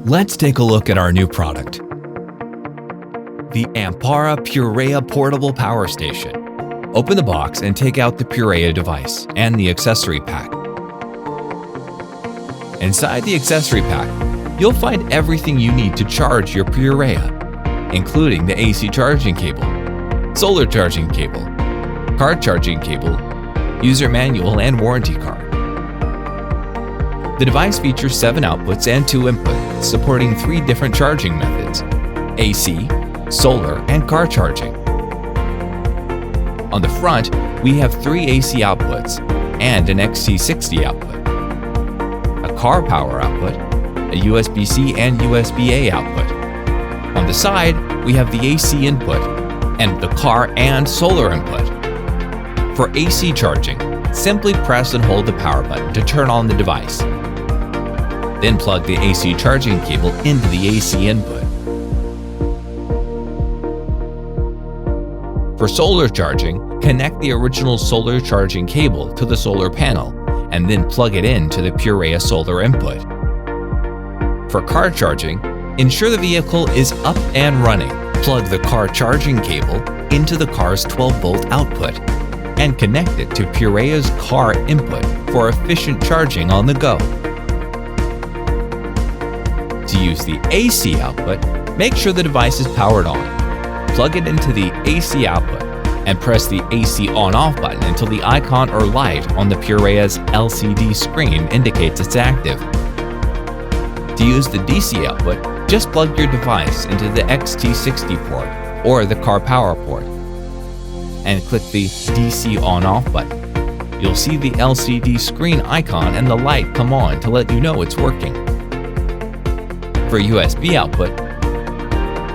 Let's take a look at our new product, the AmpAura Purea Portable Power Station. Open the box and take out the Purea device and the accessory pack. Inside the accessory pack, you'll find everything you need to charge your Purea, including the AC charging cable, solar charging cable, car charging cable, user manual, and warranty card. The device features 7 outputs and 2 inputs, supporting 3 different charging methods: AC, solar, and car charging. On the front, we have 3 AC outputs and an XT60 output, a car power output, a USB-C and USB-A output. On the side, we have the AC input and the car and solar input. For AC charging, simply press and hold the power button to turn on the device. Then plug the AC charging cable into the AC input. For solar charging, connect the original solar charging cable to the solar panel and then plug it into the Purea solar input. For car charging, ensure the vehicle is up and running. Plug the car charging cable into the car's 12-volt output and connect it to Purea's car input for efficient charging on the go. To use the AC output, make sure the device is powered on. Plug it into the AC output and press the AC on-off button until the icon or light on the Purea's LCD screen indicates it's active. To use the DC output, just plug your device into the XT60 port or the car power port and click the DC on-off button. You'll see the LCD screen icon and the light come on to let you know it's working. For USB output,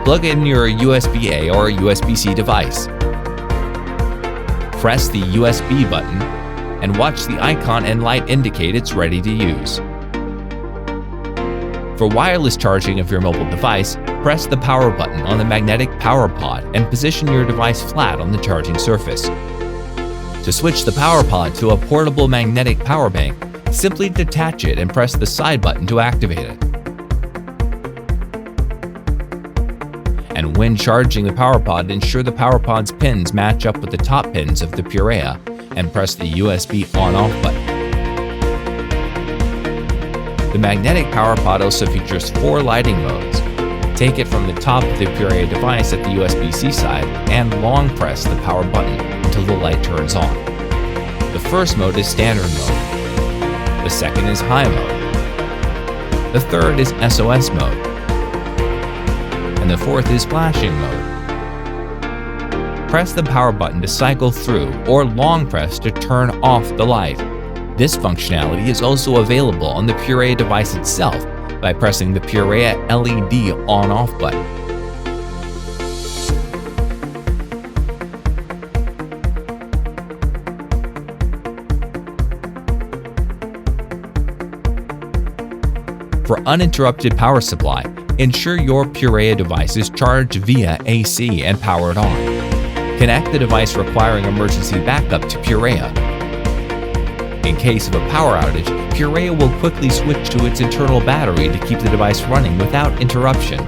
plug in your USB-A or USB-C device. Press the USB button and watch the icon and light indicate it's ready to use. For wireless charging of your mobile device, press the power button on the magnetic PowerPod and position your device flat on the charging surface. To switch the PowerPod to a portable magnetic power bank, simply detach it and press the side button to activate it. And when charging the PowerPod, ensure the PowerPod's pins match up with the top pins of the Purea and press the USB on-off button. The magnetic PowerPod also features 4 lighting modes. Take it from the top of the Purea device at the USB-C side and long press the power button until the light turns on. The first mode is standard mode. The second is high mode. The third is SOS mode. And the fourth is flashing mode. Press the power button to cycle through or long press to turn off the light. This functionality is also available on the Purea device itself by pressing the Purea LED on-off button. For uninterrupted power supply, ensure your Purea device is charged via AC and powered on. Connect the device requiring emergency backup to Purea. In case of a power outage, Purea will quickly switch to its internal battery to keep the device running without interruption.